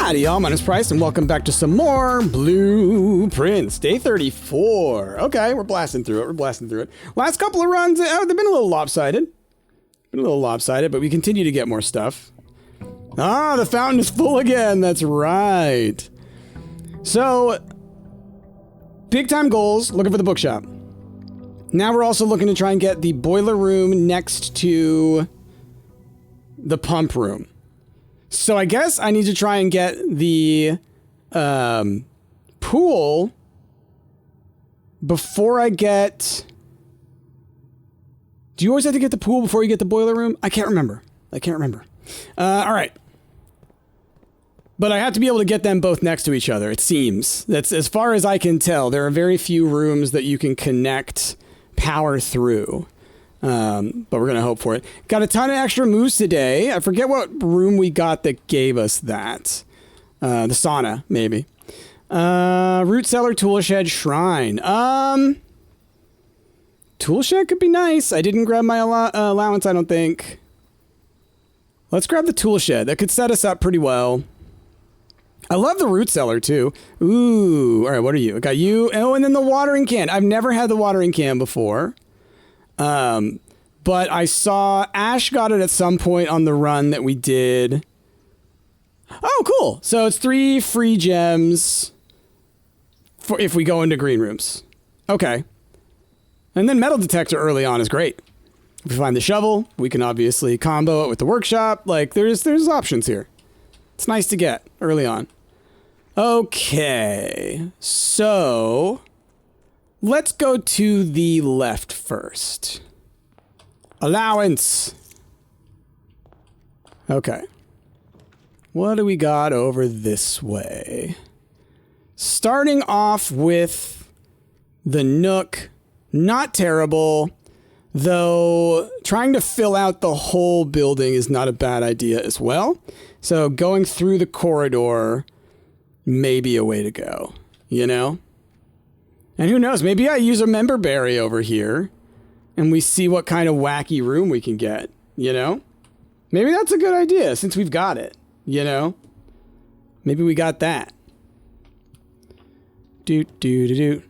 Howdy y'all, my name's Price and welcome back to some more Blueprints. Day 34. Okay, we're blasting through it. Last couple of runs, they've been a little lopsided. But we continue to get more stuff. Ah, the fountain is full again, that's right. So, big time goals, looking for the bookshop. Now we're also looking to try and get the boiler room next to the pump room. So I guess I need to try and get the pool before I get... Do you always have to get the pool before you get the boiler room? I can't remember. All right. But I have to be able to get them both next to each other, it seems. That's as far as I can tell. There are very few rooms that you can connect power through. But we're going to hope for it. Got a ton of extra moves today. I forget what room we got that gave us that. The sauna, maybe. Root cellar, tool shed, shrine. Tool shed could be nice. I didn't grab my allowance, I don't think. Let's grab the tool shed. That could set us up pretty well. I love the root cellar, too. Ooh. All right, what are you? I got you. Oh, and then the watering can. I've never had the watering can before. But I saw Ash got it at some point on the run that we did. Oh, cool. So it's 3 free gems for if we go into green rooms. Okay. And then metal detector early on is great. If we find the shovel, we can obviously combo it with the workshop. Like there's options here. It's nice to get early on. Okay. So let's go to the left first. Allowance. Okay. What do we got over this way? Starting off with the nook. Not terrible, though trying to fill out the whole building is not a bad idea as well. So going through the corridor may be a way to go, you know? And who knows, maybe I use a member berry over here and we see what kind of wacky room we can get, you know? Maybe that's a good idea since we've got it, you know? Maybe we got that. Funeral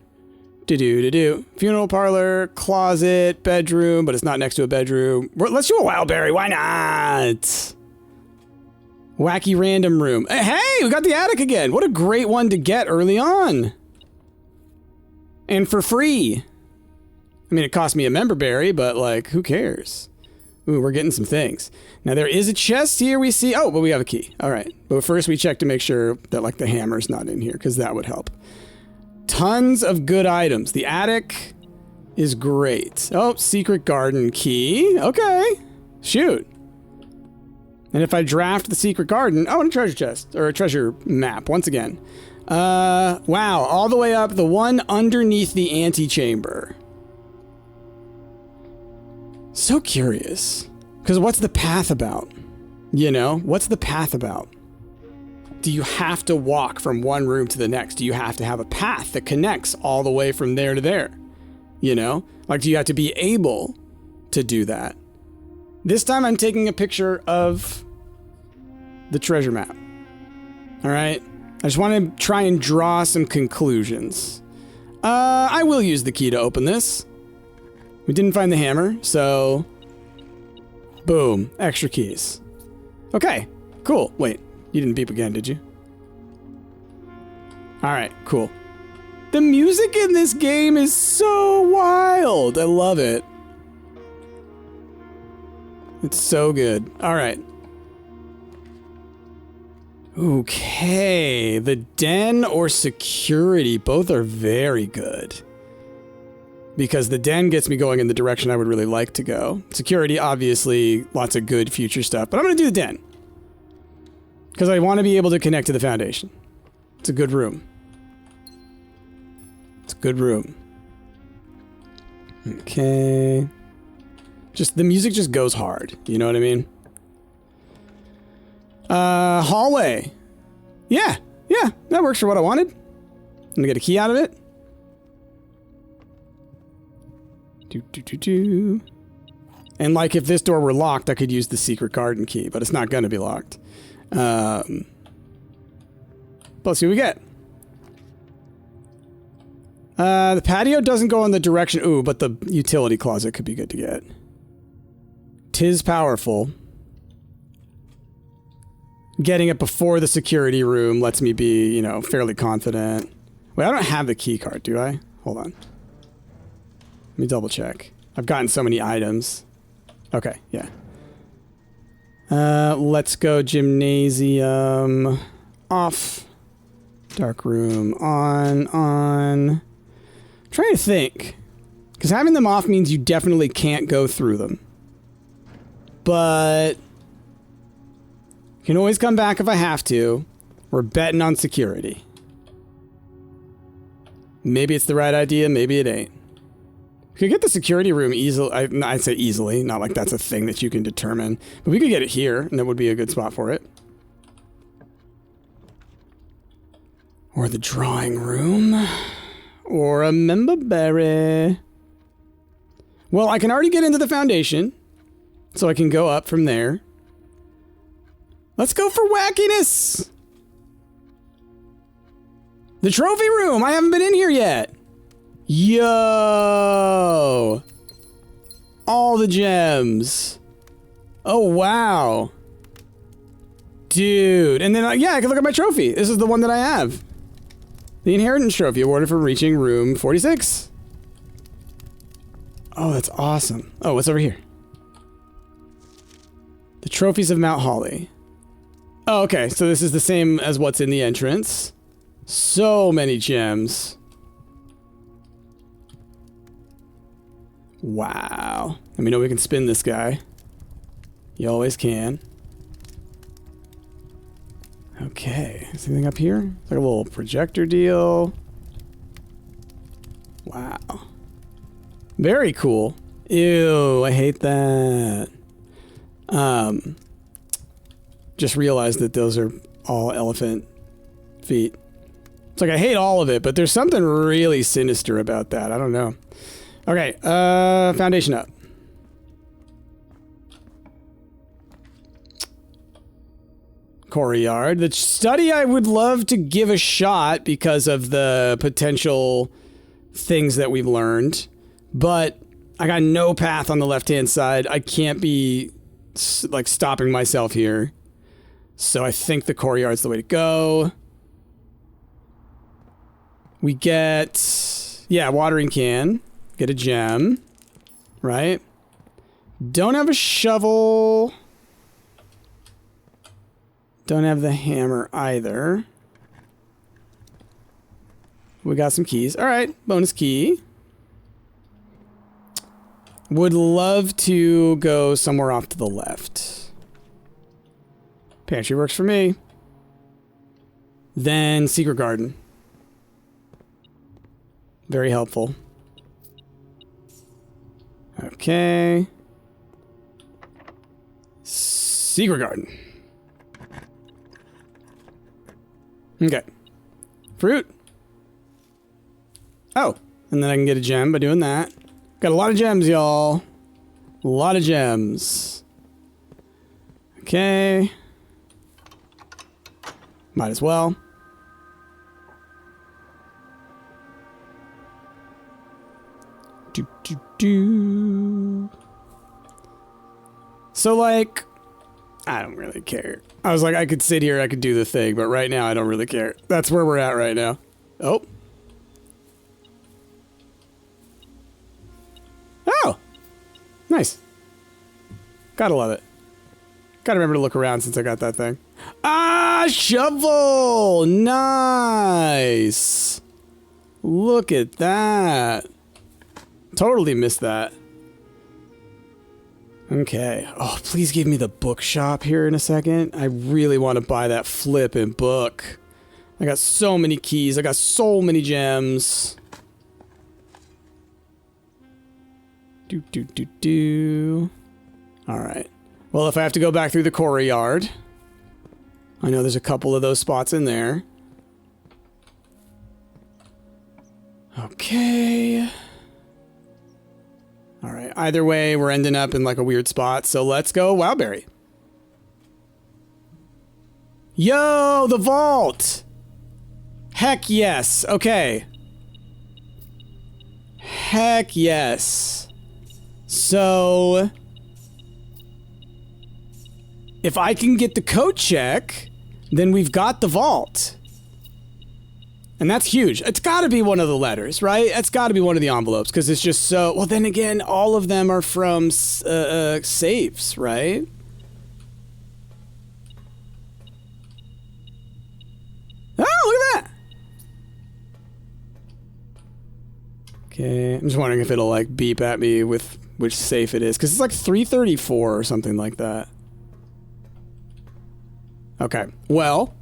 parlor, closet, bedroom, but it's not next to a bedroom. Let's do a wild berry, why not? Wacky random room. Hey, we got the attic again. What a great one to get early on. And for free. I mean, it cost me a member berry, but like, who cares? Ooh, we're getting some things. Now there is a chest here we see. Oh, but we have a key. All right. But first we check to make sure that like the hammer's not in here because that would help. Tons of good items. The attic is great. Oh, secret garden key. Okay. Shoot. And if I draft the secret garden, oh, and a treasure chest or a treasure map once again. Wow, all the way up, the one underneath the antechamber. So curious. Because what's the path about? You know, what's the path about? Do you have to walk from one room to the next? Do you have to have a path that connects all the way from there to there? You know, like, do you have to be able to do that? This time I'm taking a picture of the treasure map. All right. I just want to try and draw some conclusions. I will use the key to open this. We didn't find the hammer, so boom, extra keys. Okay, cool. Wait, you didn't beep again, did you? All right, cool. The music in this game is so wild. I love it. It's so good. All right. Okay, the den or security, both are very good. Because the den gets me going in the direction I would really like to go. Security, obviously, lots of good future stuff, but I'm going to do the den. Because I want to be able to connect to the foundation. It's a good room. It's a good room. Okay. Just, the music just goes hard. You know what I mean? Hallway. Yeah, that works for what I wanted. I'm gonna get a key out of it. And like if this door were locked, I could use the secret garden key, but it's not gonna be locked. But let's see what we get. The patio doesn't go in the direction... Ooh, but the utility closet could be good to get. 'Tis powerful. Getting it before the security room lets me be, you know, fairly confident. Wait, I don't have the key card, do I? Hold on. Let me double check. I've gotten so many items. Okay, yeah. Let's go gymnasium off. Darkroom on. I'm trying to think. Because having them off means you definitely can't go through them. But you can always come back if I have to. We're betting on security. Maybe it's the right idea, maybe it ain't. We could get the security room easily. I'd say easily, not like that's a thing that you can determine. But we could get it here, and that would be a good spot for it. Or the drawing room. Or a member berry. Well, I can already get into the foundation. So I can go up from there. Let's go for wackiness! The trophy room! I haven't been in here yet! Yo! All the gems. Oh, wow. Dude. And then, yeah, I can look at my trophy. This is the one that I have. The Inheritance Trophy awarded for reaching room 46. Oh, that's awesome. Oh, what's over here? The Trophies of Mount Holly. Oh, okay. So this is the same as what's in the entrance. So many gems. Wow. Let me know we can spin this guy. You always can. Okay. Is anything up here? It's like a little projector deal. Wow. Very cool. Ew, I hate that. Just realized that those are all elephant feet. It's like I hate all of it, but there's something really sinister about that. I don't know. Okay, foundation up. Courtyard. The study I would love to give a shot because of the potential things that we've learned, but I got no path on the left-hand side. I can't be like stopping myself here. So I think the courtyard's the way to go. We get, yeah, watering can. Get a gem, right? Don't have a shovel. Don't have the hammer either. We got some keys. All right, bonus key. Would love to go somewhere off to the left. Pantry works for me. Then secret garden. Very helpful. Okay. Secret garden. Okay. Fruit. Oh, and then I can get a gem by doing that. Got a lot of gems, y'all. A lot of gems. Okay. Might as well. So, like, I don't really care. I was like, I could sit here, I could do the thing, but right now I don't really care. That's where we're at right now. Oh. Oh. Nice. Gotta love it. Gotta remember to look around since I got that thing. Ah, shovel! Nice! Look at that. Totally missed that. Okay. Oh, please give me the bookshop here in a second. I really want to buy that flippin' book. I got so many keys. I got so many gems. Alright. Well, if I have to go back through the courtyard, I know there's a couple of those spots in there. Okay. Alright, either way, we're ending up in like a weird spot, so let's go Wowberry. Yo, the vault! Heck yes. Okay. Heck yes. So, if I can get the coat check, then we've got the vault. And that's huge. It's got to be one of the letters, right? It's got to be one of the envelopes, because it's just so... Well, then again, all of them are from safes, right? Oh, look at that! Okay, I'm just wondering if it'll, like, beep at me with which safe it is, because it's like 334 or something like that. Okay, well...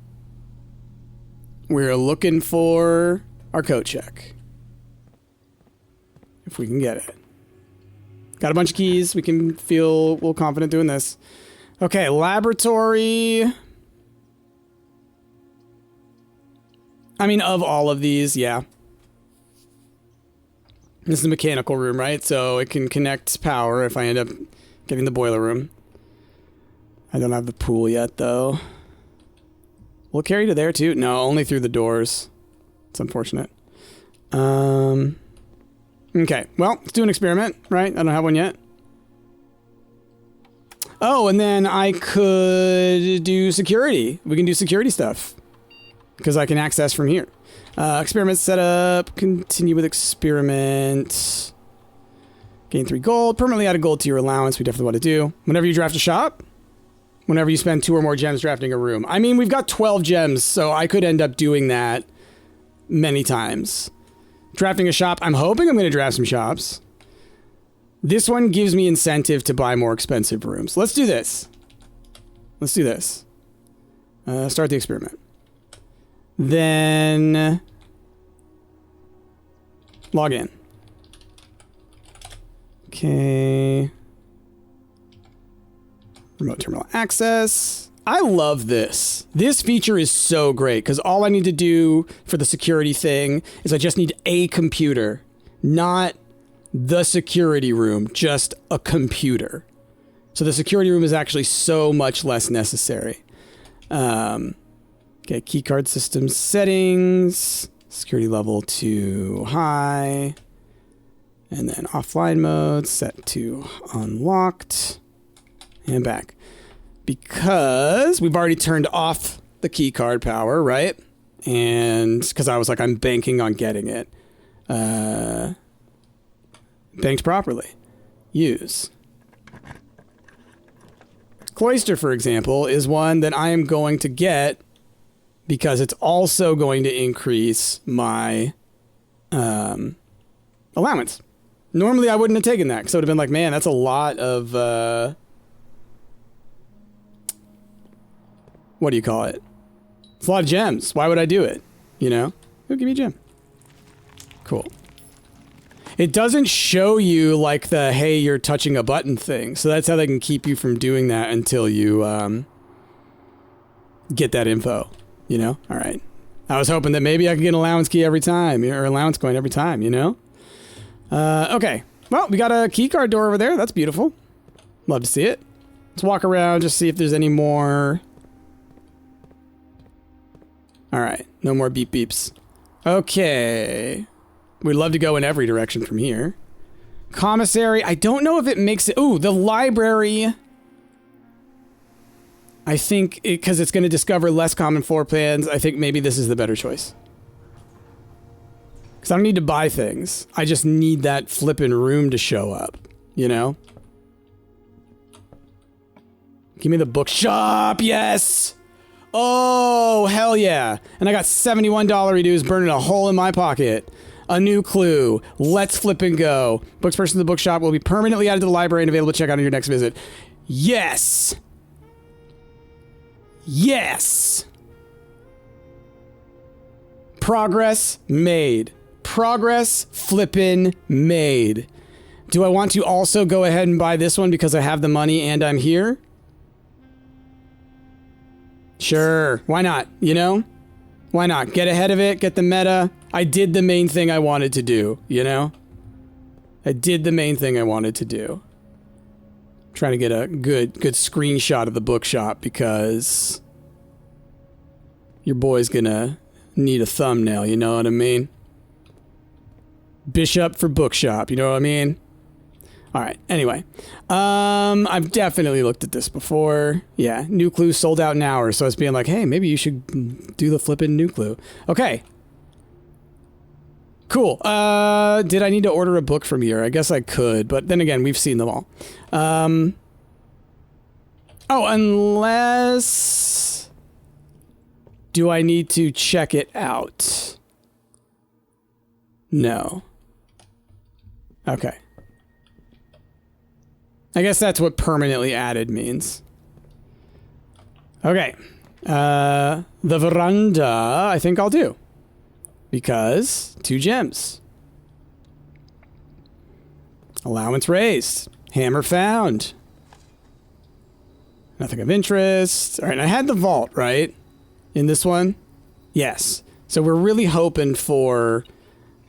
We're looking for our coat check. If we can get it. Got a bunch of keys. We can feel a little confident doing this. Okay, laboratory. I mean, of all of these, yeah. This is the mechanical room, right? So it can connect power if I end up getting the boiler room. I don't have the pool yet, though. We'll carry to there too. No, only through the doors. It's unfortunate. Okay. Well, let's do an experiment, right? I don't have one yet. Oh, and then I could do security. We can do security stuff. Because I can access from here. Experiment setup. Continue with experiment. Gain 3 gold. Permanently add a gold to your allowance. We definitely want to do. Whenever you draft a shop. Whenever you spend 2 or more gems drafting a room. I mean, we've got 12 gems, so I could end up doing that many times. Drafting a shop, I'm hoping I'm going to draft some shops. This one gives me incentive to buy more expensive rooms. Let's do this. Let's do this. Start the experiment. Then... log in. Okay... Remote terminal access. I love this. This feature is so great because all I need to do for the security thing is I just need a computer, not the security room, just a computer. So the security room is actually so much less necessary. Okay, keycard system settings, security level to high, and then offline mode set to unlocked. And back. Because we've already turned off the key card power, right? And because I was like, I'm banking on getting it. Banked properly. Use. Cloister, for example, is one that I am going to get because it's also going to increase my allowance. Normally, I wouldn't have taken that because I would have been like, man, that's a lot of... what do you call it? It's a lot of gems. Why would I do it? You know? Oh, give me a gem. Cool. It doesn't show you like the, hey, you're touching a button thing. So that's how they can keep you from doing that until you get that info. You know? All right. I was hoping that maybe I could get an allowance key every time. Or allowance coin every time, you know? Okay. Well, we got a keycard door over there. That's beautiful. Love to see it. Let's walk around, just see if there's any more... Alright, no more beep beeps. Okay. We'd love to go in every direction from here. Commissary, I don't know if it makes it... Ooh, the library. I think, because it's going to discover less common floor plans, I think maybe this is the better choice. Because I don't need to buy things. I just need that flippin' room to show up. You know? Give me the bookshop, yes! Oh, hell yeah. And I got $71 reduce burning a hole in my pocket. A new clue. Let's flip and go. Booksperson to the bookshop will be permanently added to the library and available to check out on your next visit. Yes! Yes! Progress made. Progress flippin' made. Do I want to also go ahead and buy this one because I have the money and I'm here? Sure, why not, you know? Why not? Get ahead of it, get the meta. I did the main thing I wanted to do, you know? I did the main thing I wanted to do. I'm trying to get a good screenshot of the bookshop because your boy's gonna need a thumbnail, you know what I mean? Bishop for Bookshop, you know what I mean? Alright, anyway. I've definitely looked at this before. Yeah, new clue sold out in hours, so it's being like, hey, maybe you should do the flippin' new clue. Okay. Cool. Did I need to order a book from here? I guess I could, but then again, we've seen them all. Oh, unless... Do I need to check it out? No. Okay. I guess that's what permanently added means. Okay. The veranda, I think I'll do. Because 2 gems. Allowance raised. Hammer found. Nothing of interest. All right, I had the vault, right? In this one? Yes. So we're really hoping for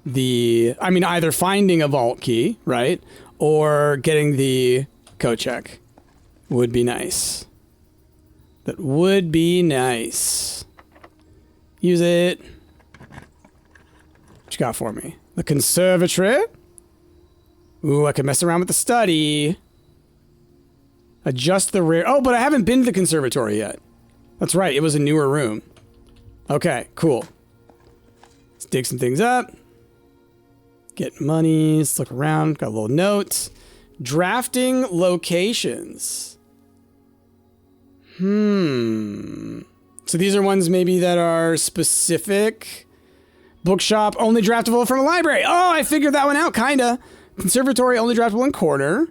the... I mean, either finding a vault key, right? Or getting the code check. Would be nice. That would be nice. Use it. What you got for me? The conservatory. Ooh, I can mess around with the study. Adjust the rear. Oh, but I haven't been to the conservatory yet. That's right. It was a newer room. Okay, cool. Let's dig some things up. Get money. Let's look around. Got a little note. Drafting locations. So these are ones maybe that are specific. Bookshop, only draftable from a library. Oh, I figured that one out, kinda. Conservatory, only draftable in corner.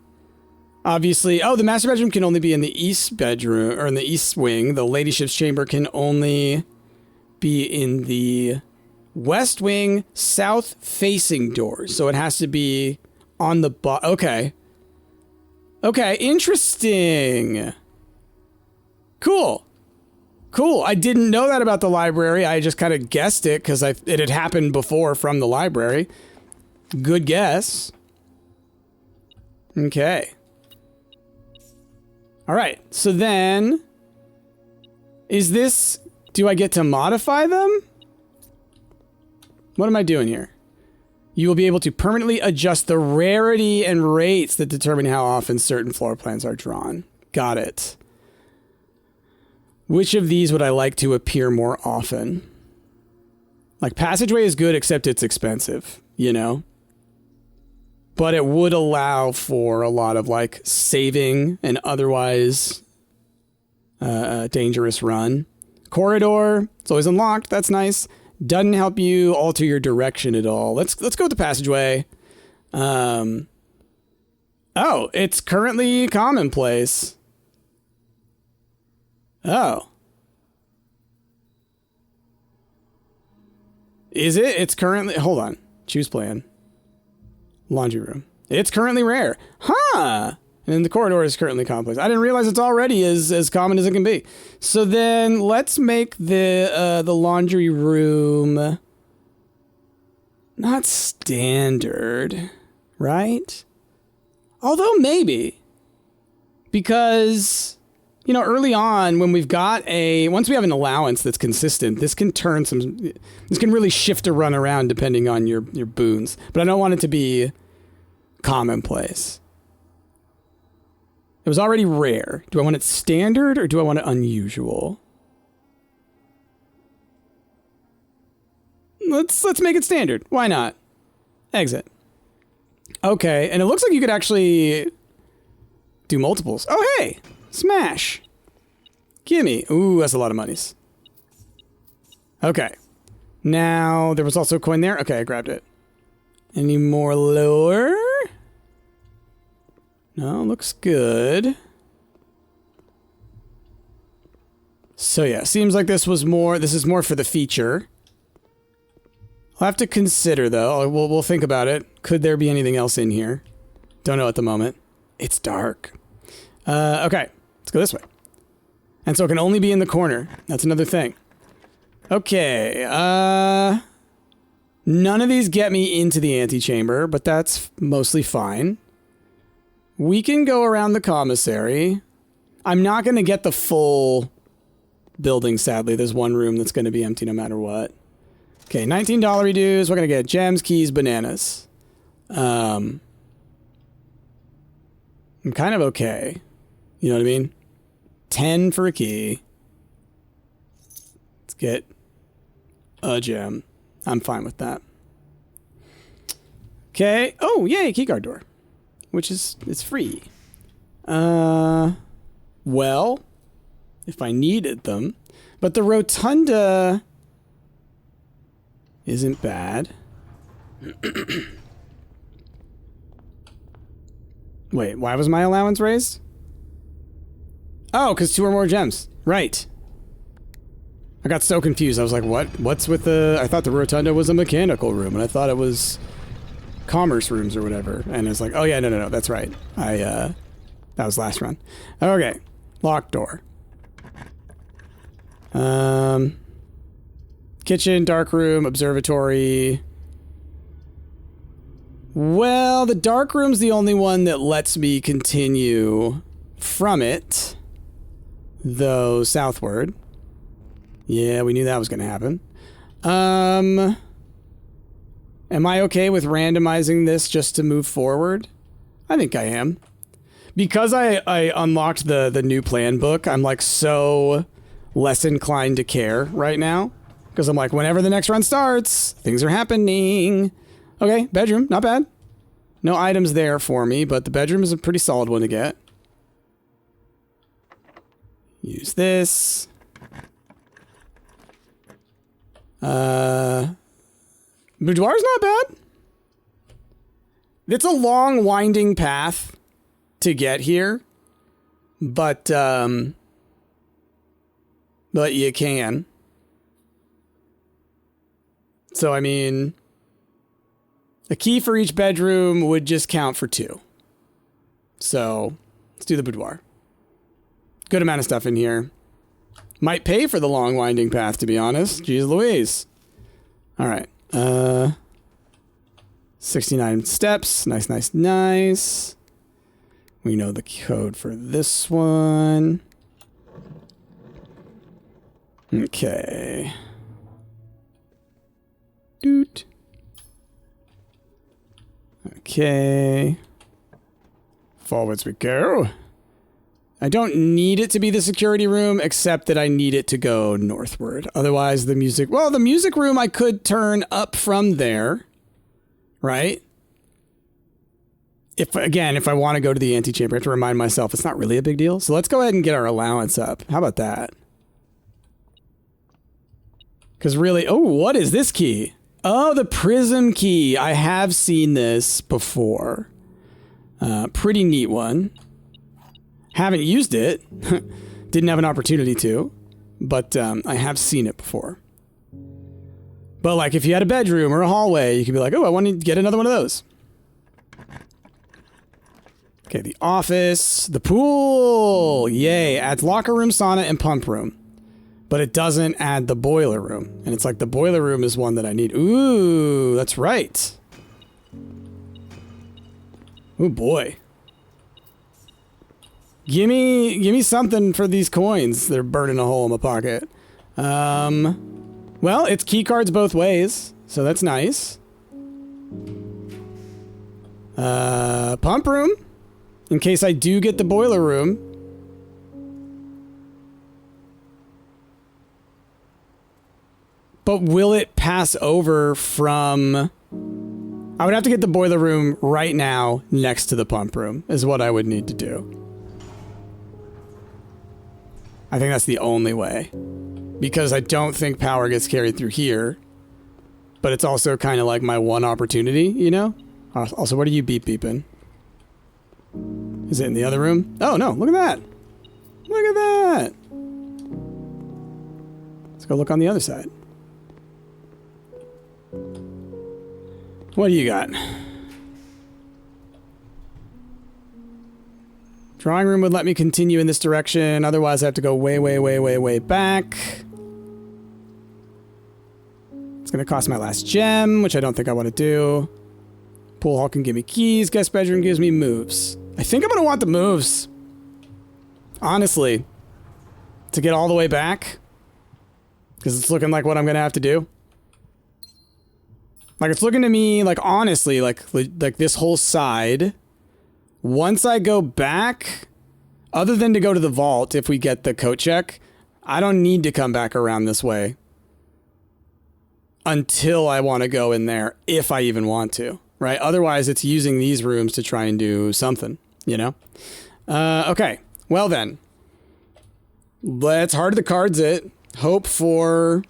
Obviously, oh, the master bedroom can only be in the east bedroom, or in the east wing. The ladyship's chamber can only be in the west wing, south-facing doors. So it has to be on the okay. Okay, interesting. Cool. Cool. I didn't know that about the library. I just kind of guessed it because it had happened before from the library. Good guess. Okay. All right. So then, is this... Do I get to modify them? What am I doing here? You will be able to permanently adjust the rarity and rates that determine how often certain floor plans are drawn. Got it. Which of these would I like to appear more often? Like, Passageway is good, except it's expensive, you know? But it would allow for a lot of, like, saving an otherwise dangerous run. Corridor, it's always unlocked, that's nice. Doesn't help you alter your direction at all. Let's go with the Passageway. Oh, it's currently commonplace. Oh. Is it? It's currently... Hold on. Choose plan. Laundry room. It's currently rare. Huh! And then the corridor is currently commonplace. I didn't realize it's already as common as it can be. So then let's make the laundry room not standard, right? Although maybe. Because... You know, early on, when we've got once we have an allowance that's consistent, this can really shift or run around depending on your boons. But I don't want it to be commonplace. It was already rare. Do I want it standard or do I want it unusual? Let's make it standard. Why not? Exit. Okay, and it looks like you could actually do multiples. Oh, hey! Smash. Gimme. Ooh, that's a lot of monies. Okay. Now, there was also a coin there. Okay, I grabbed it. Any more lower? No, looks good. So yeah, seems like this is more for the feature. I'll have to consider though. We'll think about it. Could there be anything else in here? Don't know at the moment. It's dark. Okay. Let's go this way. And so it can only be in the corner. That's another thing. Okay. None of these get me into the antechamber, but that's mostly fine. We can go around the commissary. I'm not going to get the full building, sadly. There's one room that's going to be empty no matter what. Okay, $19 reduce. We're going to get gems, keys, bananas. I'm kind of okay. You know what I mean? 10 for a key. Let's get a gem. I'm fine with that. Okay. Oh, yay, keycard door. Which is, it's free. Well, if I needed them. But the rotunda isn't bad. Wait, why was my allowance raised? Oh, because 2 or more gems. Right. I got so confused. I was like, what? What's with the... I thought the rotunda was a mechanical room, and I thought it was commerce rooms or whatever. And it's like, oh yeah, no, that's right. That was last run. Okay. Locked door. Kitchen, darkroom, observatory. Well, the darkroom's the only one that lets me continue from it, though southward. Yeah, we knew that was going to happen. Am I okay with randomizing this just to move forward? I think I am. Because I unlocked the new plan book, I'm like so less inclined to care right now. Because I'm like, whenever the next run starts, things are happening. Okay, bedroom, not bad. No items there for me, but the bedroom is a pretty solid one to get. Use this. Boudoir's not bad. It's a long, winding path to get here, but you can. So, I mean, a key for each bedroom would just count for 2. So, let's do the boudoir. Good amount of stuff in here. Might pay for the long winding path, to be honest. Jeez Louise. All right. 69 steps. Nice. We know the code for this one. Okay. Doot. Okay. Forwards we go. I don't need it to be the security room, except that I need it to go northward. Otherwise, the music... Well, the music room I could turn up from there. Right? If I want to go to the antechamber, I have to remind myself it's not really a big deal. So let's go ahead and get our allowance up. How about that? Because really... Oh, what is this key? Oh, the prism key. I have seen this before. Pretty neat one. Haven't used it. Didn't have an opportunity to. But I have seen it before. But like if you had a bedroom or a hallway, you could be like, oh, I want to get another one of those. Okay, the office. The pool. Yay. Adds locker room, sauna, and pump room. But it doesn't add the boiler room. And it's like the boiler room is one that I need. Ooh, that's right. Oh boy. Gimme something for these coins. They're burning a hole in my pocket. Well, it's key cards both ways, so that's nice. Pump room. In case I do get the boiler room. But will it pass over from... I would have to get the boiler room right now next to the pump room, is what I would need to do. I think that's the only way. Because I don't think power gets carried through here. But it's also kind of like my one opportunity, you know? Also, what are you beeping? Is it in the other room? Oh, no, look at that. Look at that. Let's go look on the other side. What do you got? Drawing room would let me continue in this direction. Otherwise, I have to go way back. It's going to cost my last gem, which I don't think I want to do. Pool hall can give me keys. Guest bedroom gives me moves. I think I'm going to want the moves. Honestly. To get all the way back. Because it's looking like what I'm going to have to do. Like, it's looking to me like, honestly, like this whole side, once I go back, other than to go to the vault if we get the coat check, I don't need to come back around this way until I want to go in there, if I even want to, right? Otherwise, it's using these rooms to try and do something, you know? Okay, well then, let's heart of the cards it. Hope for,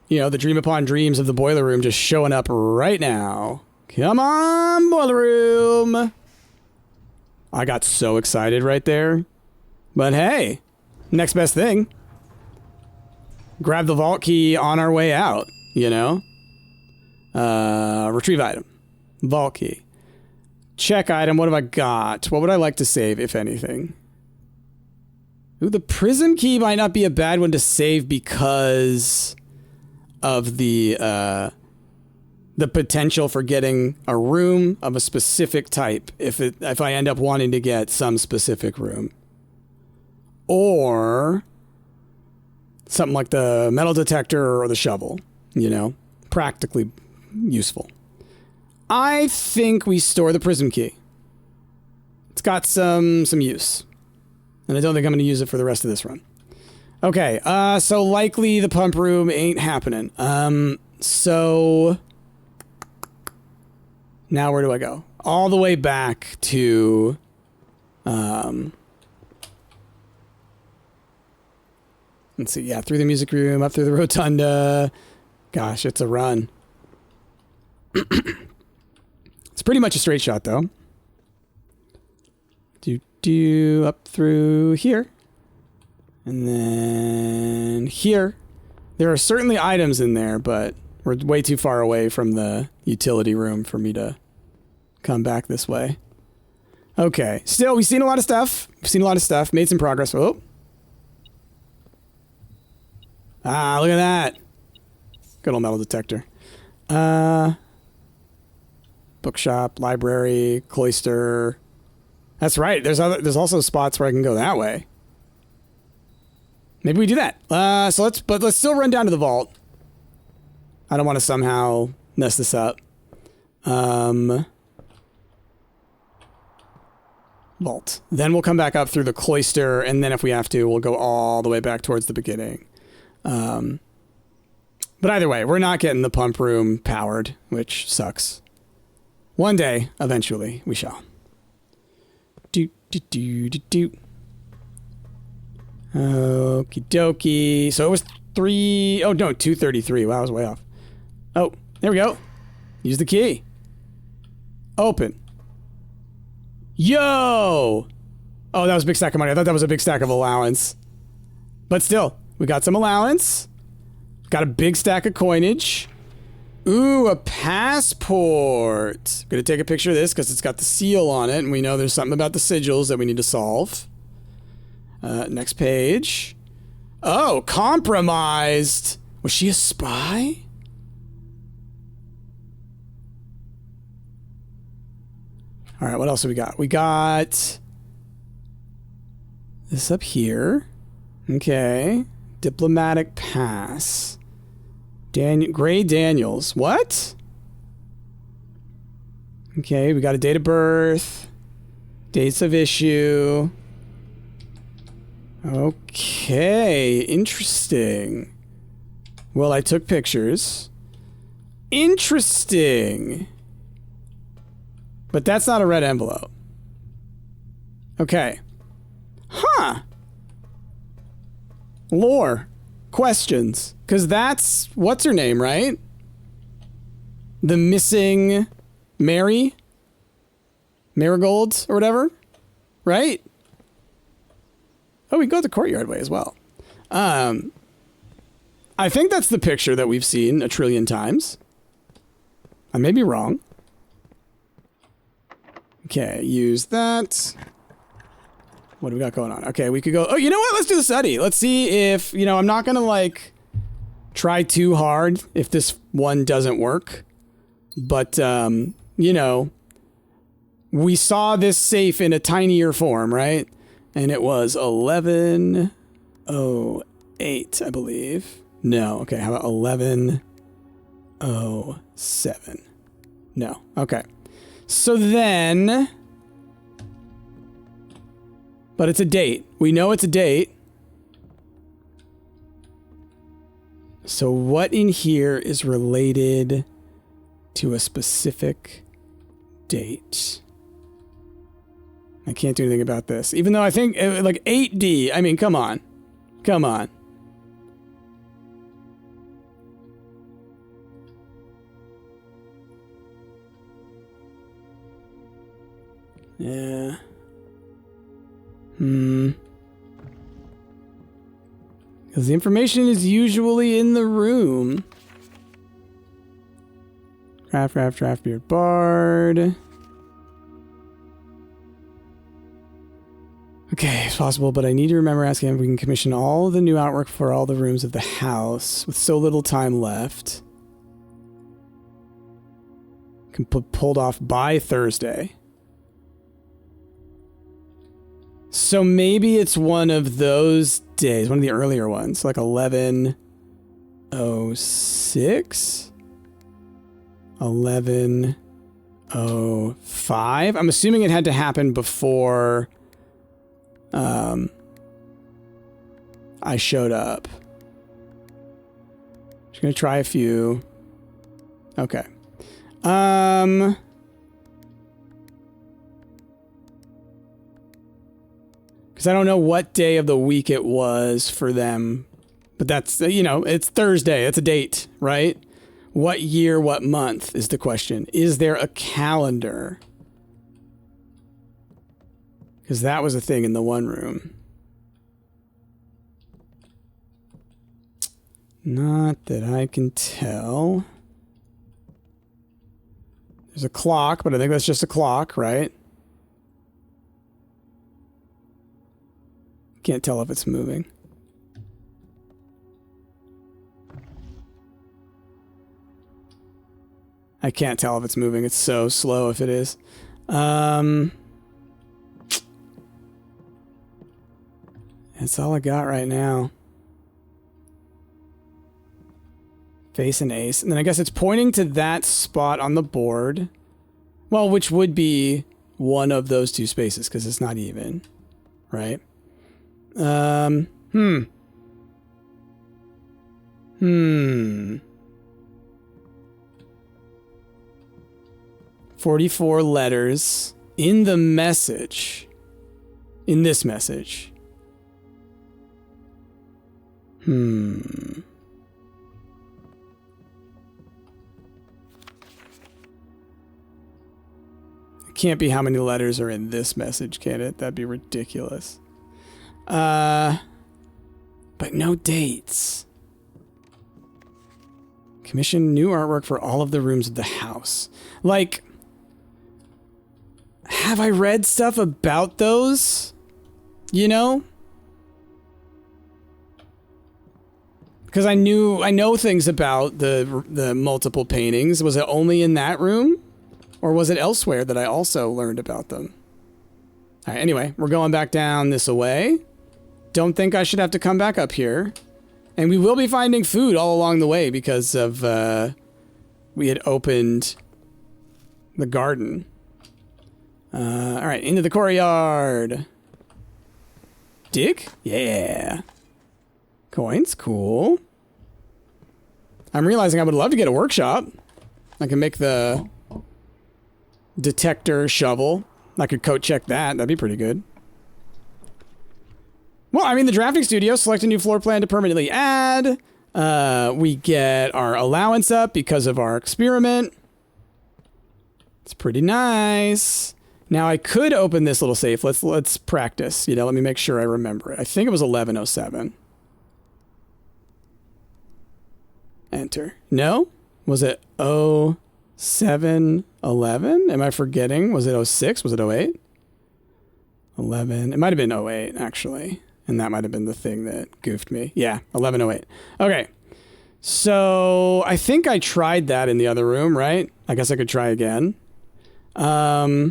you know, the dream upon dreams of the boiler room just showing up right now. Come on, boiler room. I got so excited right there. But hey, next best thing. Grab the vault key on our way out, you know? Retrieve item. Vault key. Check item. What have I got? What would I like to save, if anything? Ooh, the prism key might not be a bad one to save because of the potential for getting a room of a specific type if I end up wanting to get some specific room. Or something like the metal detector or the shovel, you know, practically useful. I think we store the prism key. It's got some use. And I don't think I'm going to use it for the rest of this run. Okay, so likely the pump room ain't happening. So now where do I go? All the way back to, let's see, yeah, through the music room, up through the rotunda. Gosh, it's a run. It's pretty much a straight shot, though. Up through here. And then here. There are certainly items in there, but we're way too far away from the utility room for me to come back this way. Okay. Still, we've seen a lot of stuff. Made some progress. Oh. Ah, look at that. Good old metal detector. Bookshop, library, cloister. That's right. There's also spots where I can go that way. Maybe we do that. So let's still run down to the vault. I don't want to somehow mess this up. Vault. Then we'll come back up through the cloister, and then if we have to, we'll go all the way back towards the beginning. But either way, we're not getting the pump room powered, which sucks. One day, eventually, we shall. Okie dokie. So it was 233. Wow, I was way off. Oh, there we go. Use the key. Open. Yo! Oh, that was a big stack of money. I thought that was a big stack of allowance. But still, we got some allowance. Got a big stack of coinage. Ooh, a passport. Gonna take a picture of this because it's got the seal on it, and we know there's something about the sigils that we need to solve. Next page. Oh, compromised. Was she a spy? All right, what else have we got? We got this up here. Okay. Diplomatic pass. Gray Daniels. What? Okay, we got a date of birth. Dates of issue. Okay, interesting. Well, I took pictures. Interesting. But that's not a red envelope. Okay. Huh. Lore. Questions. Because that's... What's her name, right? The missing... Mary? Marigold or whatever? Right? Oh, we can go the courtyard way as well. I think that's the picture that we've seen a trillion times. I may be wrong. Okay, use that. What do we got going on? Okay, we could go... Oh, you know what? Let's do the study. Let's see if... You know, I'm not going to, like, try too hard if this one doesn't work. But, you know, we saw this safe in a tinier form, right? And it was 1108, I believe. No, okay, how about 1108? 1107. No. Okay. So then... But it's a date. We know it's a date. So what in here is related to a specific date? I can't do anything about this. Even though I think, like, 8D. I mean, come on. Come on. Yeah. Because the information is usually in the room. Draft beard bard. Okay, it's possible, but I need to remember asking if we can commission all the new artwork for all the rooms of the house with so little time left. Can put pulled off by Thursday. So maybe it's one of those days, one of the earlier ones, like 1106, 1105. I'm assuming it had to happen before I showed up. Just gonna try a few. Okay. Because I don't know what day of the week it was for them. But that's, you know, it's Thursday. That's a date, right? What year, what month is the question. Is there a calendar? Because that was a thing in the one room. Not that I can tell. There's a clock, but I think that's just a clock, right? Can't tell if it's moving. I can't tell if it's moving. It's so slow if it is. That's all I got right now. Face and ace. And then I guess it's pointing to that spot on the board. Well, which would be one of those two spaces because it's not even. Right? 44 letters in the message. In this message. It can't be how many letters are in this message, can it? That'd be ridiculous. But no dates. Commission new artwork for all of the rooms of the house. Like, have I read stuff about those? You know? Because I know things about the multiple paintings. Was it only in that room? Or was it elsewhere that I also learned about them? All right, anyway, we're going back down this way. Don't think I should have to come back up here. And we will be finding food all along the way because of, we had opened the garden. All right, into the courtyard. Dig? Yeah. Coins, cool. I'm realizing I would love to get a workshop. I can make the detector shovel. I could code check that. That'd be pretty good. Well, I mean, the drafting studio, select a new floor plan to permanently add. We get our allowance up because of our experiment. It's pretty nice. Now I could open this little safe. Let's practice. You know, let me make sure I remember it. I think it was 1107. Enter. No? Was it 0711? Am I forgetting? Was it 06? Was it 08? 11. It might have been 08, actually. And that might have been the thing that goofed me. Yeah, 1108. Okay. So I think I tried that in the other room, right? I guess I could try again. How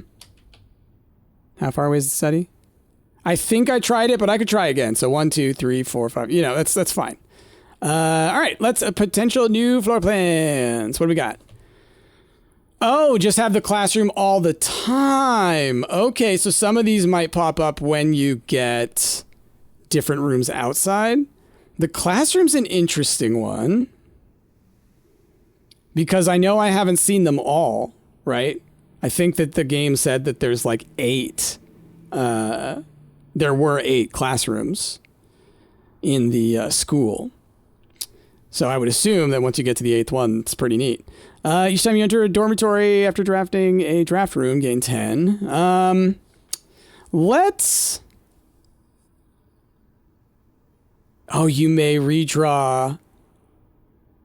far away is the study? I think I tried it, but I could try again. So 1, 2, 3, 4, 5. You know, that's fine. All right, let's potential new floor plans. What do we got? Oh, just have the classroom all the time. Okay, so some of these might pop up when you get different rooms outside. The classroom's an interesting one because I know I haven't seen them all, right? I think that the game said that there's like 8. There were 8 classrooms in the school. So I would assume that once you get to the 8th one, it's pretty neat. Each time you enter a dormitory after drafting a draft room, gain 10. Let's... Oh, you may redraw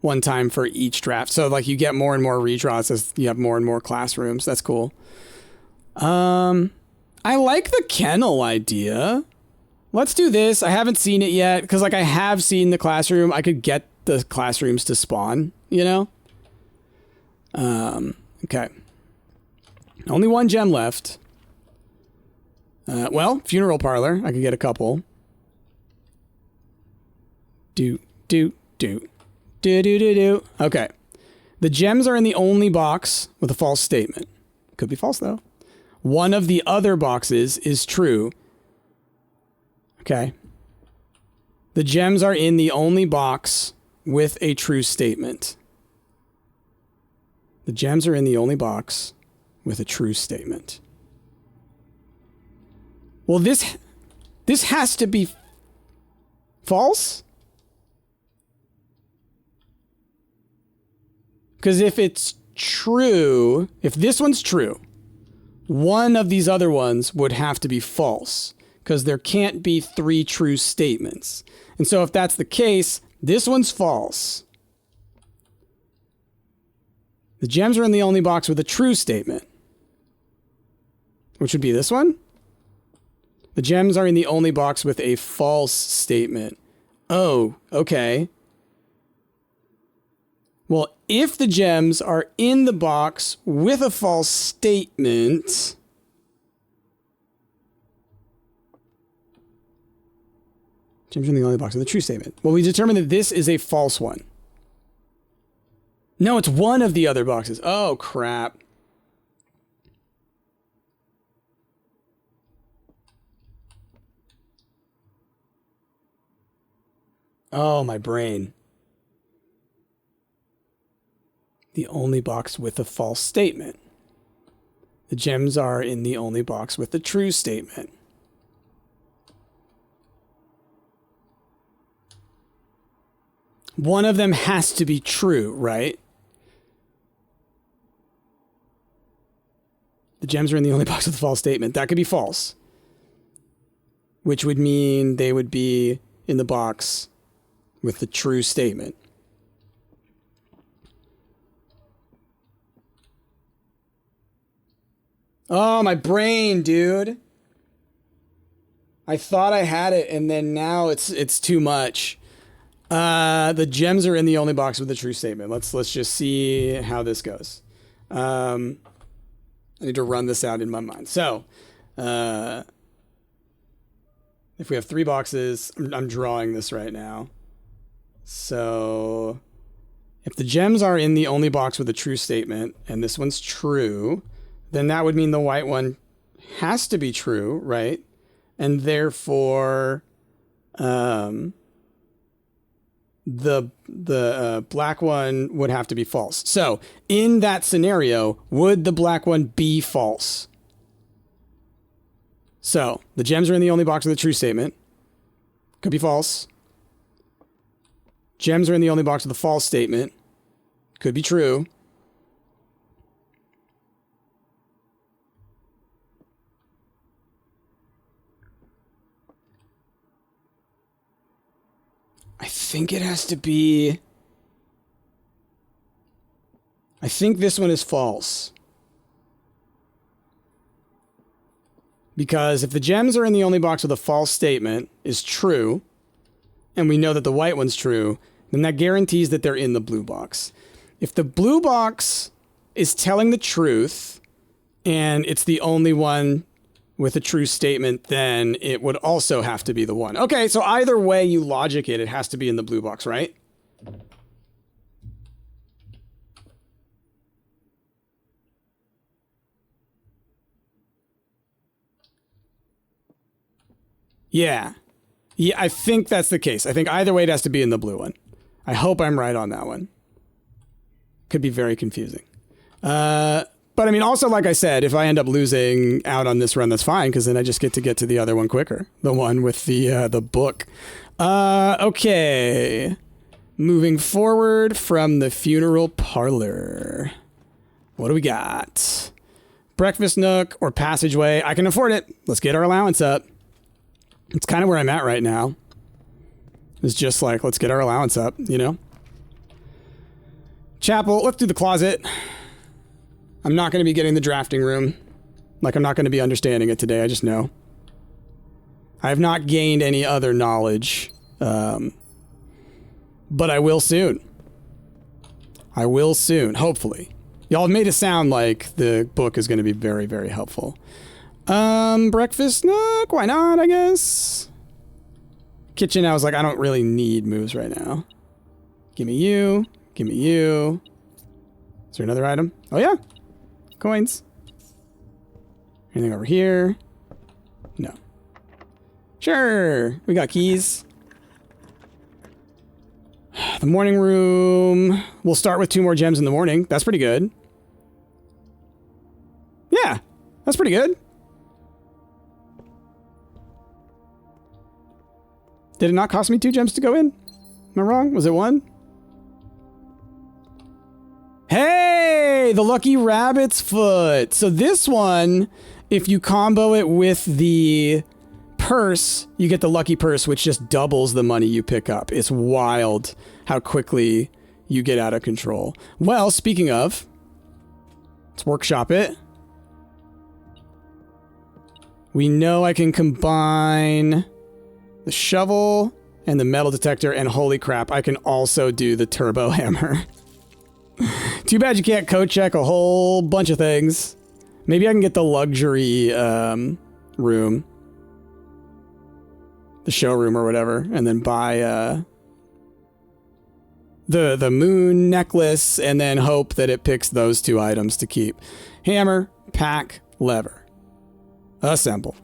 one time for each draft. So like you get more and more redraws as you have more and more classrooms. That's cool. I like the kennel idea. Let's do this. I haven't seen it yet because like I have seen the classroom. I could get the classrooms to spawn, you know? Okay. Only 1 gem left. Well, funeral parlor. I could get a couple. Do. Okay. The gems are in the only box with a false statement. Could be false, though. One of the other boxes is true. Okay. The gems are in the only box with a true statement. The gems are in the only box with a true statement. Well, this has to be false? Because if it's true, if this one's true, one of these other ones would have to be false. Because there can't be 3 true statements. And so if that's the case, this one's false. The gems are in the only box with a true statement. Which would be this one. The gems are in the only box with a false statement. Oh, okay. Well, if the gems are in the box with a false statement... Gems are in the only box with a true statement. Well, we determined that this is a false one. No, it's one of the other boxes. Oh, crap. Oh, my brain. The only box with a false statement. The gems are in the only box with the true statement. One of them has to be true, right? The gems are in the only box with a false statement. That could be false. Which would mean they would be in the box with the true statement. Oh, my brain, dude. I thought I had it, and then now it's too much. The gems are in the only box with the true statement. Let's just see how this goes. I need to run this out in my mind. So, if we have 3 boxes, I'm drawing this right now. So, if the gems are in the only box with a true statement, and this one's true, then that would mean the white one has to be true, right? And therefore, the black one would have to be false. So, in that scenario, would the black one be false? So, the gems are in the only box with a true statement. Could be false. Gems are in the only box with a false statement. Could be true. I think it has to be... I think this one is false. Because if the gems are in the only box with a false statement is true, and we know that the white one's true, then that guarantees that they're in the blue box. If the blue box is telling the truth, and it's the only one with a true statement, then it would also have to be the one. Okay, so either way you logic it, it has to be in the blue box, right? Yeah. Yeah, I think that's the case. I think either way it has to be in the blue one. I hope I'm right on that one. Could be very confusing. But I mean, also, like I said, if I end up losing out on this run, that's fine, because then I just get to the other one quicker. The one with the book. Okay. Moving forward from the funeral parlor. What do we got? Breakfast nook or passageway. I can afford it. Let's get our allowance up. It's kind of where I'm at right now. It's just like, let's get our allowance up, you know? Chapel, let's do the closet. I'm not going to be getting the drafting room. Like, I'm not going to be understanding it today, I just know. I have not gained any other knowledge. But I will soon. I will soon, hopefully. Y'all have made it sound like the book is going to be very, very helpful. Breakfast nook, why not, I guess? Kitchen, I was like, I don't really need moves right now. Give me you. Give me you. Is there another item? Oh, yeah. Coins. Anything over here? No. Sure. We got keys. The morning room. We'll start with 2 more gems in the morning. That's pretty good. Yeah. That's pretty good. Did it not cost me 2 gems to go in? Am I wrong? Was it 1? Hey! The lucky rabbit's foot. So this one, if you combo it with the purse, you get the lucky purse, which just doubles the money you pick up. It's wild how quickly you get out of control. Well, speaking of, let's workshop it. We know I can combine the shovel and the metal detector, and holy crap, I can also do the turbo hammer. Too bad you can't code check a whole bunch of things. Maybe I can get the luxury room. The showroom or whatever, and then buy the moon necklace, and then hope that it picks those 2 items to keep. Hammer, pack, lever. Assemble.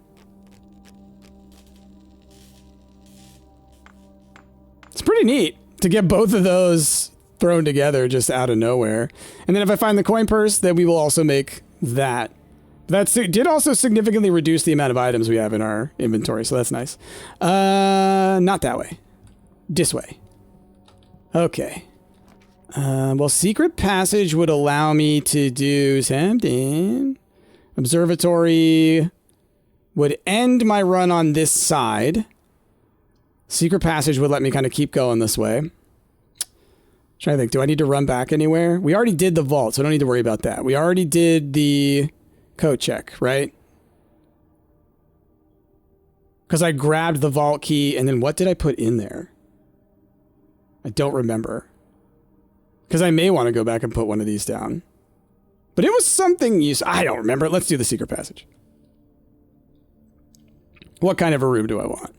It's pretty neat to get both of those thrown together just out of nowhere. And then if I find the coin purse, then we will also make that. That did also significantly reduce the amount of items we have in our inventory, so that's nice. Not that way. This way. Okay. Well, secret passage would allow me to do something. Observatory would end my run on this side. Secret passage would let me kind of keep going this way. Trying to think, do I need to run back anywhere? We already did the vault, so I don't need to worry about that. We already did the code check, right? Because I grabbed the vault key, and then what did I put in there? I don't remember. Because I may want to go back and put one of these down. But it was something I don't remember. Let's do the secret passage. What kind of a room do I want?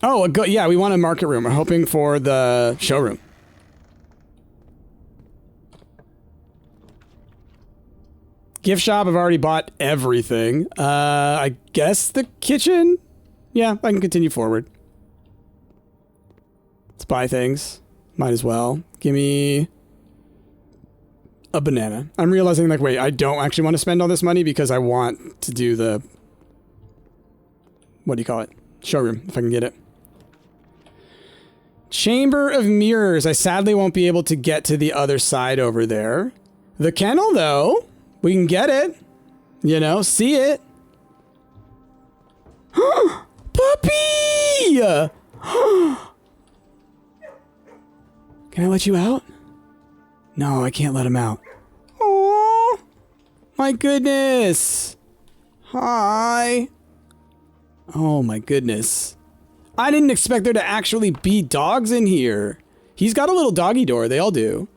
Oh, yeah, we want a market room. We're hoping for the showroom. Gift shop, I've already bought everything. I guess the kitchen? Yeah, I can continue forward. Let's buy things. Might as well. Give me a banana. I'm realizing, like, wait, I don't actually want to spend all this money because I want to do the... What do you call it? Showroom, if I can get it. Chamber of Mirrors. I sadly won't be able to get to the other side over there. The kennel, though, we can get it. You know, see it. Puppy! Can I let you out? No, I can't let him out. Oh, my goodness. Hi. Oh, my goodness. I didn't expect there to actually be dogs in here. He's got a little doggy door. They all do.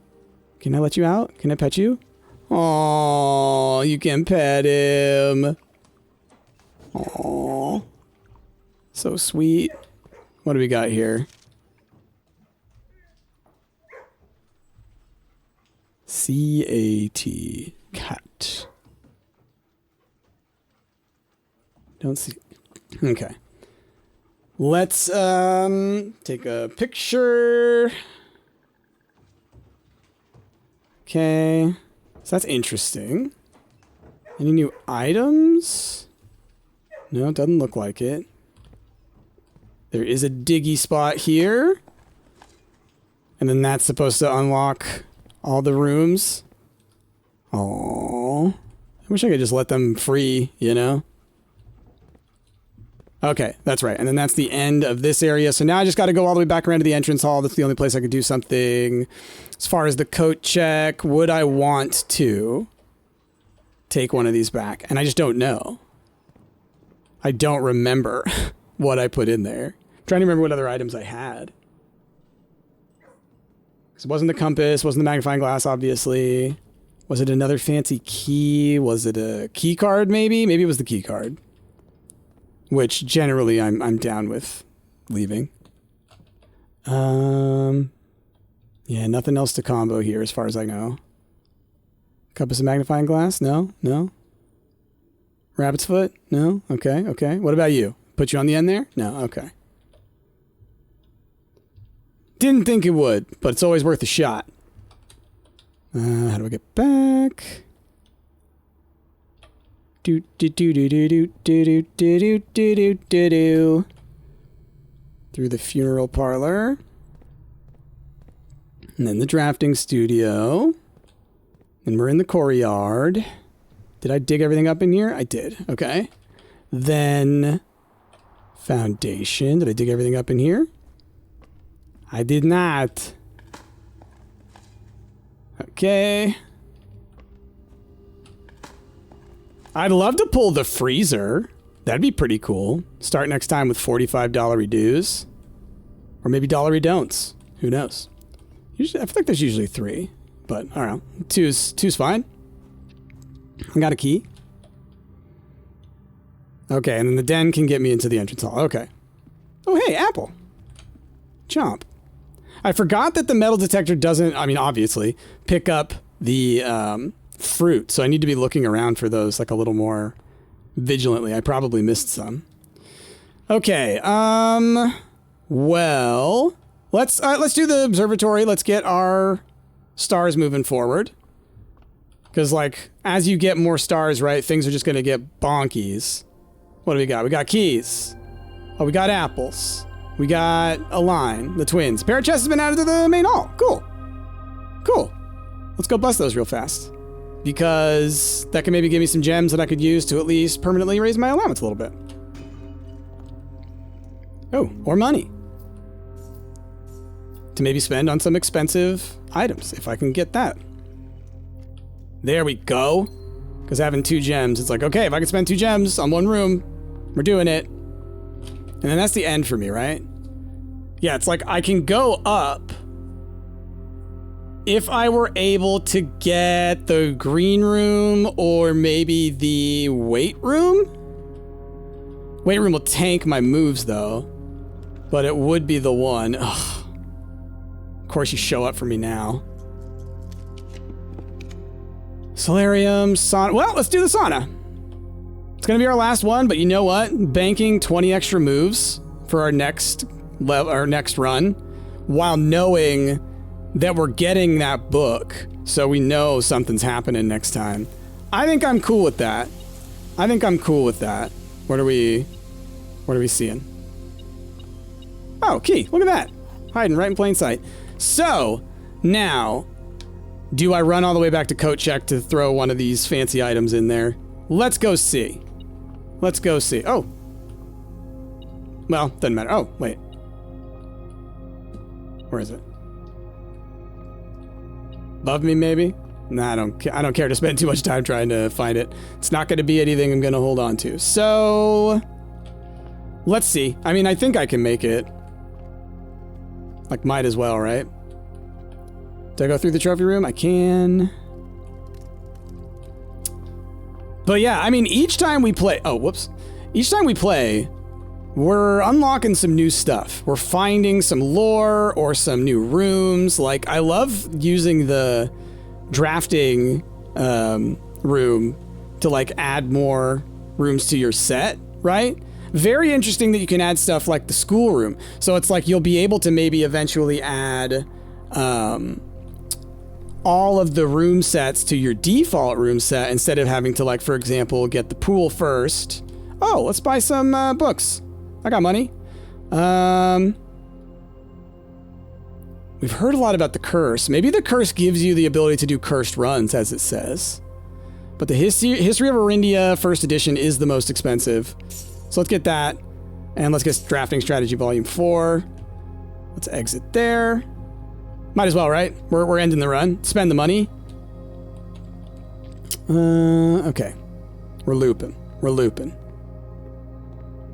Can I let you out? Can I pet you? Oh, you can pet him. Oh, so sweet. What do we got here? C-A-T. Cat. Don't see. Okay. Let's take a picture. Okay. So that's interesting. Any new items? No, it doesn't look like it. There is a diggy spot here. And then that's supposed to unlock all the rooms. Oh, I wish I could just let them free, you know? Okay, that's right. And then that's the end of this area. So now I just got to go all the way back around to the entrance hall. That's the only place I could do something. As far as the coat check, would I want to take one of these back? And I just don't know. I don't remember what I put in there. I'm trying to remember what other items I had. Because it wasn't the compass, wasn't the magnifying glass, obviously. Was it another fancy key? Was it a key card, maybe? Maybe it was the key card. Which, generally, I'm down with leaving. Yeah, nothing else to combo here, as far as I know. Compass and magnifying glass? No? No? Rabbit's foot? No? Okay, okay. What about you? Put you on the end there? No? Okay. Didn't think it would, but it's always worth a shot. How do I get back? Do do do do do do do do do do do do do. Through the funeral parlor. And then the drafting studio. And we're in the courtyard. Did I dig everything up in here? I did. Okay. Then foundation. Did I dig everything up in here? I did not. Okay. I'd love to pull the freezer. That'd be pretty cool. Start next time with $45 dues. Or maybe dollar don'ts. Who knows? Usually, I feel like there's usually 3. But, I don't know. Two's fine. I got a key. Okay, and then the den can get me into the entrance hall. Okay. Oh, hey, apple. Chomp. I forgot that the metal detector doesn't, I mean, obviously, pick up the fruit. So I need to be looking around for those like a little more vigilantly. I probably missed some. Okay, well, let's do the observatory. Let's get our stars moving forward. Because, like, as you get more stars, right, things are just going to get bonkies. What do we got? We got keys. Oh, we got apples. We got a line, the twins. A pair of chests has been added to the main hall. Cool. Cool. Let's go bust those real fast. Because that can maybe give me some gems that I could use to at least permanently raise my allowance a little bit. Oh, or money. To maybe spend on some expensive items, if I can get that. There we go. Because having 2 gems, it's like, okay, if I can spend 2 gems on 1 room, we're doing it. And then that's the end for me, right? Yeah, it's like I can go up if I were able to get the green room or maybe the weight room. Weight room will tank my moves, though. But it would be the one. Ugh. Of course, you show up for me now. Solarium, sauna. Well, let's do the sauna. It's going to be our last one, but you know what? Banking 20 extra moves for our next run while knowing that we're getting that book, so we know something's happening next time. I think I'm cool with that. I think I'm cool with that. What are we seeing? Oh, key. Look at that. Hiding right in plain sight. So, now, do I run all the way back to coat check to throw one of these fancy items in there? Let's go see. Let's go see. Oh. Well, doesn't matter. Oh, wait. Where is it? Above me, maybe? Nah, I don't care to spend too much time trying to find it. It's not going to be anything I'm going to hold on to. So, let's see. I mean, I think I can make it. Like, might as well, right? Do I go through the trophy room? I can. But yeah, I mean, each time we play... Oh, whoops. Each time we play, we're unlocking some new stuff. We're finding some lore or some new rooms. Like, I love using the drafting room to like add more rooms to your set, right? Very interesting that you can add stuff like the schoolroom. So it's like you'll be able to maybe eventually add all of the room sets to your default room set instead of having to, like, for example, get the pool first. Oh, let's buy some books. I got money. We've heard a lot about the curse. Maybe the curse gives you the ability to do cursed runs, as it says. But the History of Veranda first edition is the most expensive. So let's get that. And let's get Drafting Strategy Volume 4. Let's exit there. Might as well, right? We're ending the run. Spend the money. Okay. We're looping. We're looping.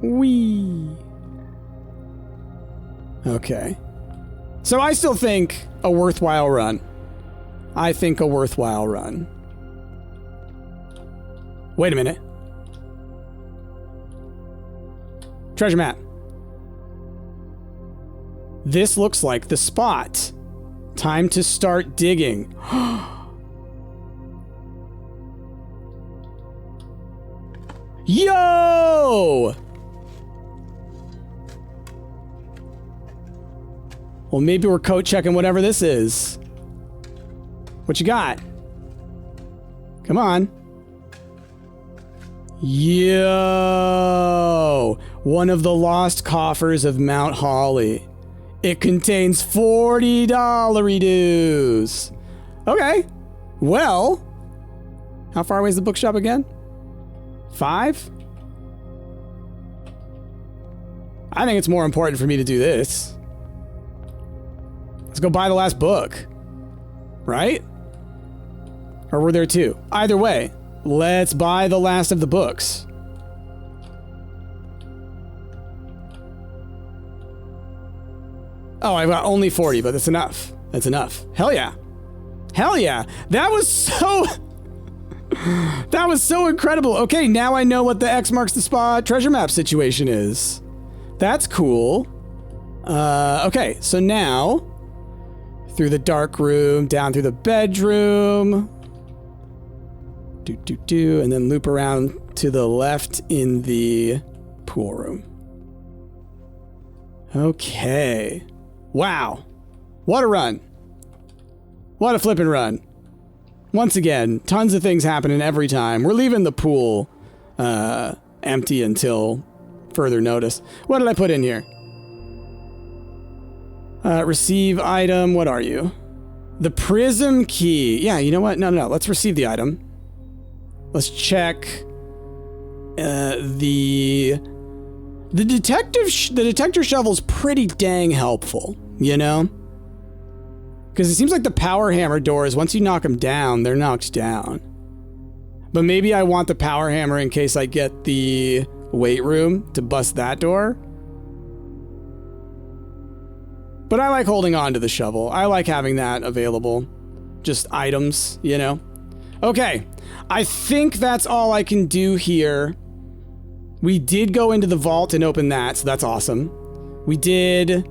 Whee. Okay. So I still think a worthwhile run. I think a worthwhile run. Wait a minute. Treasure map. This looks like the spot. Time to start digging. Yo! Well, maybe we're coat checking whatever this is. What you got? Come on. Yo! One of the lost coffers of Mount Holly. It contains $40 Okay. Well, how far away is the bookshop again? 5? I think it's more important for me to do this. Let's go buy the last book. Right? Or were there 2? Either way, let's buy the last of the books. Oh, I've got only 40, but that's enough. That's enough. Hell yeah. Hell yeah. That was so... that was so incredible. Okay, now I know what the X marks the spot treasure map situation is. That's cool. Okay, so now... through the dark room, down through the bedroom. And then loop around to the left in the pool room. Okay. Wow. What a run. What a flippin' run. Once again, tons of things happening every time. We're leaving the pool empty until further notice. What did I put in here? Receive item. What are you? The prism key. Yeah, you know what? No. Let's receive the item. Let's check the detector shovel's pretty dang helpful, you know? Because it seems like the power hammer doors, once you knock them down, they're knocked down. But maybe I want the power hammer in case I get the weight room to bust that door. But I like holding on to the shovel. I like having that available. Just items, you know? Okay, I think that's all I can do here. We did go into the vault and open that, so that's awesome. We did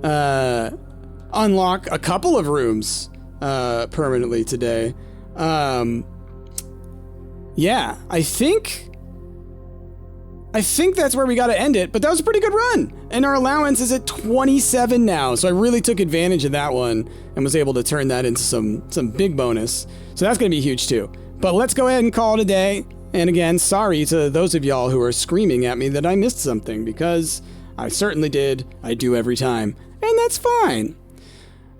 unlock a couple of rooms permanently today. Yeah, I think that's where we got to end it, but that was a pretty good run. And our allowance is at 27 now, so I really took advantage of that one and was able to turn that into some big bonus. So that's going to be huge too. But let's go ahead and call it a day. And again, sorry to those of y'all who are screaming at me that I missed something, because I certainly did. I do every time. And that's fine.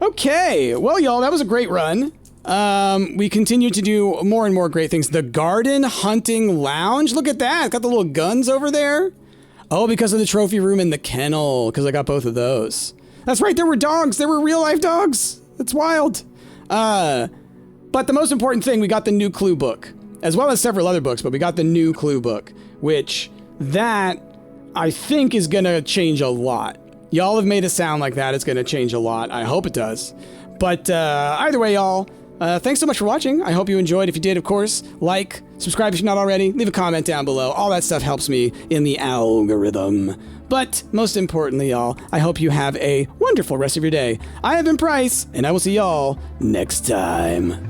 Okay, well, y'all, that was a great run. We continue to do more and more great things. The Garden Hunting Lounge. Look at that. Got the little guns over there. Oh, because of the trophy room and the kennel, because I got both of those. That's right, there were dogs. There were real life dogs. That's wild. But the most important thing, we got the new clue book, as well as several other books, but we got the new clue book, which that I think is going to change a lot. Y'all have made it sound like that it's going to change a lot. I hope it does. But either way, y'all, thanks so much for watching. I hope you enjoyed. If you did, of course, like, subscribe if you're not already, leave a comment down below. All that stuff helps me in the algorithm. But most importantly, y'all, I hope you have a wonderful rest of your day. I have been Price, and I will see y'all next time.